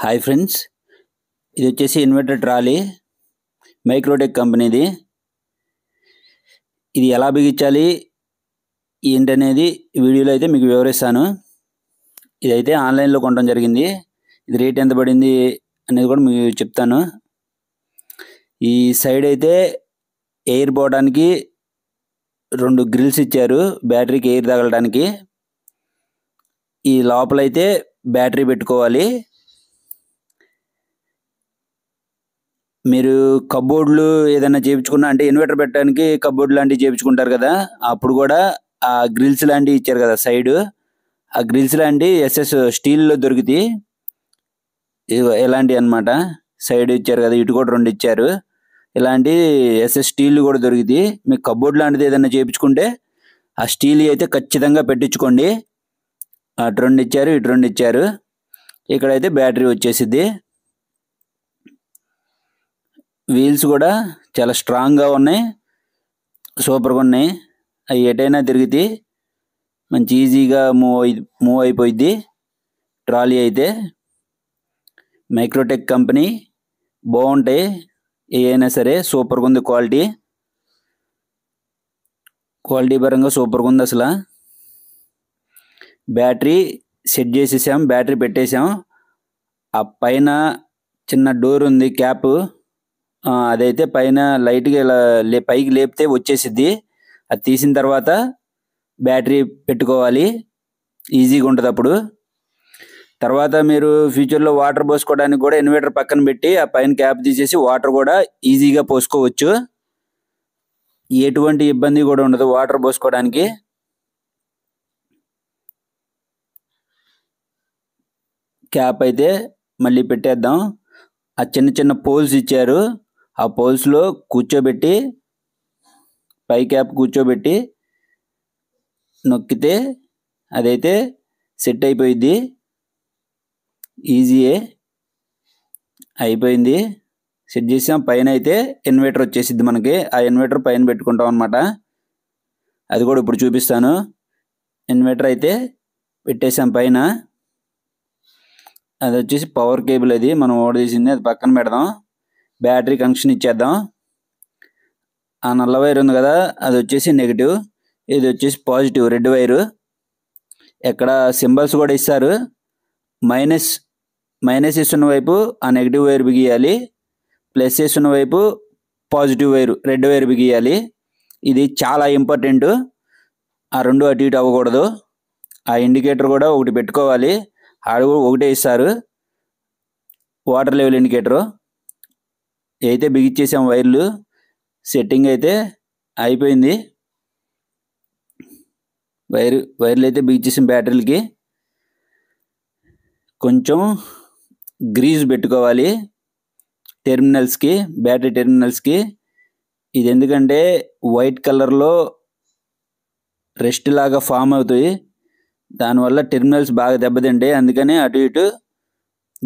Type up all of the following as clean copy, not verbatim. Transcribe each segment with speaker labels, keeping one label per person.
Speaker 1: Hi friends, ఇది వచ్చేసి inverter trolley Microtek కంపెనీది. ఇది ఎలా బిగించాలి ఏంటనేది వీడియోలో అయితే మీకు వివరిస్తాను. ఇదైతే ఆన్లైన్లో కొనడం జరిగింది. ఇది రేట్ ఎంత పడింది అనేది కూడా మీకు చెప్తాను. ఈ సైడ్ అయితే ఎయిర్ పోవడానికి 2 గ్రిల్స్ ఇచ్చారు, బ్యాటరీకి ఎయిర్ తగలడానికి. ఈ లోపలైతే బ్యాటరీ పెట్టుకోవాలి. మీరు కబోర్డ్లు ఏదైనా చేయించుకున్నా అంటే ఇన్వర్టర్ పెట్టడానికి కబోర్డ్ లాంటివి చేయించుకుంటారు కదా, అప్పుడు కూడా ఆ గ్రిల్స్ లాంటివి ఇచ్చారు కదా సైడ్. ఆ గ్రిల్స్ లాంటి ఎస్ఎస్ స్టీల్లో దొరికితే ఎలాంటివి అనమాట. సైడ్ ఇచ్చారు కదా, ఇటు కూడా 2 ఇచ్చారు. ఇలాంటి ఎస్ఎస్ స్టీల్ కూడా దొరికితే మీకు కబోర్డ్ లాంటిది ఏదైనా చేయించుకుంటే ఆ స్టీల్ అయితే ఖచ్చితంగా పెట్టించుకోండి. అటు 2 ఇచ్చారు, ఇటు 2 ఇచ్చారు. ఇక్కడైతే బ్యాటరీ వచ్చేసిద్ది. వీల్స్ కూడా చాలా స్ట్రాంగ్గా ఉన్నాయి, సూపర్గా ఉన్నాయి. అవి ఎటైనా తిరిగితే మంచి ఈజీగా మూవ్ అయిపోయిద్ది. ట్రాలీ అయితే మైక్రోటెక్ కంపెనీ బాగుంటాయి. ఏవైనా సరే సూపర్గా ఉంది. క్వాలిటీ పరంగా సూపర్గా ఉంది అసలు. బ్యాటరీ సెట్ చేసేసాం, బ్యాటరీ పెట్టేసాం. ఆ పైన చిన్న డోర్ ఉంది, క్యాప్. అదైతే పైన లైట్గా ఇలా పైకి లేపితే వచ్చేసిద్ది. అది తీసిన తర్వాత బ్యాటరీ పెట్టుకోవాలి, ఈజీగా ఉంటుంది అప్పుడు. తర్వాత మీరు ఫ్యూచర్లో వాటర్ పోసుకోవడానికి కూడా ఇన్వర్టర్ పక్కన పెట్టి ఆ పైన క్యాప్ తీసేసి వాటర్ కూడా ఈజీగా పోసుకోవచ్చు. ఎటువంటి ఇబ్బంది కూడా ఉండదు వాటర్ పోసుకోవడానికి. క్యాప్ అయితే మళ్ళీ పెట్టేద్దాం. ఆ చిన్న చిన్న పోల్స్ ఇచ్చారు, ఆ పోల్స్లో కూర్చోబెట్టి పై క్యాప్ కూర్చోబెట్టి నొక్కితే అదైతే సెట్ అయిపోయిద్ది. ఈజీయే, అయిపోయింది. సెట్ చేసాం. పైన అయితే ఇన్వర్టర్ వచ్చేసిద్ది మనకి. ఆ ఇన్వర్టర్ పైన పెట్టుకుంటాం అనమాట. అది కూడా ఇప్పుడు చూపిస్తాను. ఇన్వర్టర్ అయితే పెట్టేసాం పైన. అది వచ్చేసి పవర్ కేబుల్, అది మనం ఓడదీసింది. అది పక్కన పెడదాం. బ్యాటరీ కనెక్షన్ ఇచ్చేద్దాం. ఆ నల్ల వైర్ ఉంది కదా, అది వచ్చేసి నెగిటివ్, ఇది వచ్చేసి పాజిటివ్, రెడ్ వైరు. ఎక్కడ సింబల్స్ కూడా ఇస్తారు. మైనస్ ఇస్తున్న వైపు ఆ నెగిటివ్ వైర్ బిగియాలి, ప్లస్ ఇస్తున్న వైపు పాజిటివ్ వైరు, రెడ్ వైర్ బిగియాలి. ఇది చాలా ఇంపార్టెంట్. ఆ 2 అటు ఇటు అవ్వకూడదు. ఆ ఇండికేటర్ కూడా ఒకటి పెట్టుకోవాలి. ఆడ కూడా ఒకటే ఇస్తారు, వాటర్ లెవెల్ ఇండికేటరు. అయితే బిగిచ్చేసాం వైర్లు. సెట్టింగ్ అయితే అయిపోయింది. వైర్లు అయితే బిగిచ్చేసాం. బ్యాటరీలకి కొంచెం గ్రీజ్ పెట్టుకోవాలి టెర్మినల్స్కి, బ్యాటరీ టెర్మినల్స్కి. ఇది ఎందుకంటే వైట్ కలర్లో రెస్ట్ లాగా ఫామ్ అవుతాయి, దానివల్ల టెర్మినల్స్ బాగా దెబ్బతింటాయి. అందుకని అటు ఇటు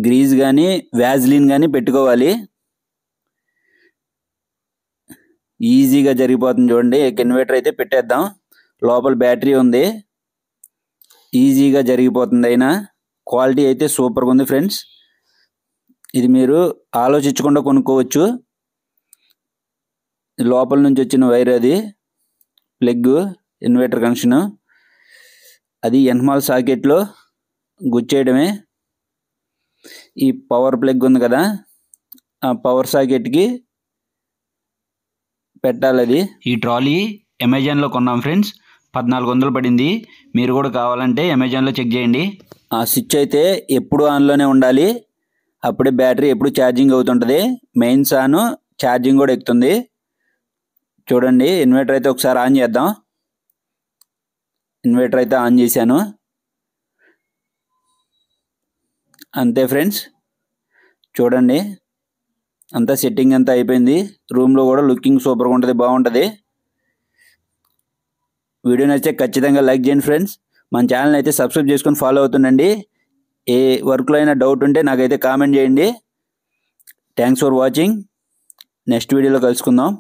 Speaker 1: గ్రీజ్ కానీ వ్యాజ్లిన్ కానీ పెట్టుకోవాలి. ఈజీగా జరిగిపోతుంది చూడండి. ఇన్వర్టర్ అయితే పెట్టేద్దాం. లోపల బ్యాటరీ ఉంది, ఈజీగా జరిగిపోతుంది. అయినా క్వాలిటీ అయితే సూపర్గా ఉంది ఫ్రెండ్స్. ఇది మీరు ఆలోచించకుండా కొనుక్కోవచ్చు. లోపల నుంచి వచ్చిన వైర్, అది ప్లగ్, ఇన్వర్టర్ కనెక్షను. అది ఎన్మాల్ సాకెట్లో గుచ్చేయడమే. ఈ పవర్ ప్లగ్ ఉంది కదా, ఆ పవర్ సాకెట్కి పెట్టాలి. అది ఈ ట్రాలీ అమెజాన్లో కొన్నాం ఫ్రెండ్స్, 1400 పడింది. మీరు కూడా కావాలంటే అమెజాన్లో చెక్ చేయండి. ఆ స్విచ్ అయితే ఎప్పుడు ఆన్లోనే ఉండాలి, అప్పుడే బ్యాటరీ ఎప్పుడు ఛార్జింగ్ అవుతుంటుంది. మెయిన్స్ ఆన్, ఛార్జింగ్ కూడా ఎక్కుతుంది. చూడండి, ఇన్వర్టర్ అయితే ఒకసారి ఆన్ చేద్దాం. ఇన్వర్టర్ అయితే ఆన్ చేశాను. అంతే ఫ్రెండ్స్, చూడండి అంతా సెట్టింగ్ అంతా అయిపోయింది. రూమ్లో కూడా లుకింగ్ సూపర్గా ఉంటుంది, బాగుంటుంది. వీడియో నచ్చితే ఖచ్చితంగా లైక్ చేయండి ఫ్రెండ్స్. మన ఛానల్ అయితే సబ్స్క్రైబ్ చేసుకొని ఫాలో అవుతుండండి. ఏ వర్క్లో అయినా డౌట్ ఉంటే నాకైతే కామెంట్ చేయండి. Thanks for watching. నెక్స్ట్ వీడియోలో కలుసుకుందాం.